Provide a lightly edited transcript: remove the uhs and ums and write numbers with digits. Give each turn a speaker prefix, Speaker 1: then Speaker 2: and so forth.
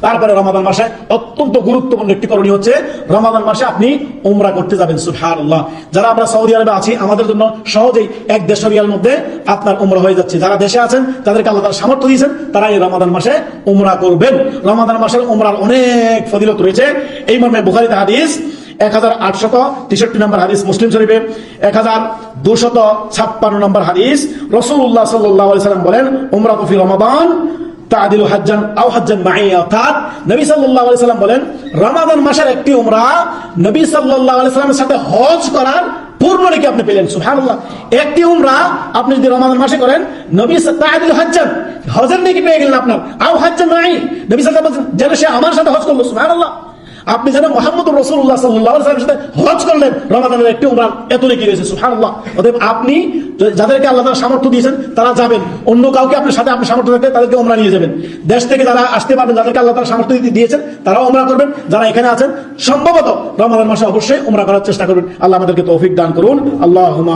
Speaker 1: তারপরে রমাদান মাসে অত্যন্ত গুরুত্বপূর্ণ একটি করণীয় হচ্ছে রমাদান মাসে আপনি উমরা করতে যাবেন। সুবহানাল্লাহ। যারা আমরা সৌদি আরবে আছি, আমাদের জন্য সহজেই 1-1.5 রিয়াল মধ্যে আপনার উমরা হয়ে যাচ্ছে। যারা দেশে আছেন, তাদেরকে আল্লাহ তাআলা সামর্থ্য দিয়েছেন, তারা এই রমাদান মাসে উমরা করবেন। রমাদান মাসের উমরার অনেক ফজিলত রয়েছে। এই মর্মে বুখারীতে হাদিস 1863 নম্বর হাদিস, মুসলিম শরীফে 1256 নম্বর হাদিস। রাসূলুল্লাহ সাল্লাল্লাহু আলাইহি ওয়াসাল্লাম বলেন, উমরাতু ফি রমাদান তা'দিলু হাজ্জান আও হাজ্জান মা'i। অর্থাৎ নবী সাল্লাল্লাহু আলাইহি ওয়াসাল্লাম বলেন, রমাদান মাসের একটি উমরা নবী সাল্লাল্লাহু আলাইহি ওয়াসাল্লামের সাথে হজ করার পূর্ণ নাকি আপনি পেলেন। সুবহানাল্লাহ। একটি উমরা আপনি যদি রমাদান মাসে করেন, নবী তা'দিলু হাজ্জান, হজের নাকি পেয়ে গেলেন আপনার, আও হাজ্জান মা'i। নবী সাল্লাল্লাহু আলাইহি ওয়াসাল্লাম যেন সে আমার সাথে হজ করলো। সুবহানাল্লাহ। আপনি যেন মুহাম্মদুর রাসূলুল্লাহ সাল্লাল্লাহু আলাইহি ওয়াসাল্লামের সাথে হজ করলেন, রমাদানের একটি উমরা এত নেকি রয়েছে। সুবহানাল্লাহ। অতএব আপনি যাদেরকে আল্লাহ তাআলা সামর্থ্য দিয়েছেন তারা যাবেন, অন্য কাউকে আপনার সাথে আপনি সামর্থ্য থাকলে তাদেরকে উমরা নিয়ে যাবেন। দেশ থেকে যারা আসতে পারবেন, যাদেরকে আল্লাহ তাআলা সামর্থ্য দিয়েছেন, তারাও উমরা করবেন। যারা এখানে আছেন, সম্ভবত রমাদান মাসে অবশ্যই উমরা করার চেষ্টা করবেন। আল্লাহ আমাদেরকে তৌফিক দান করুন। আল্লাহুম্মা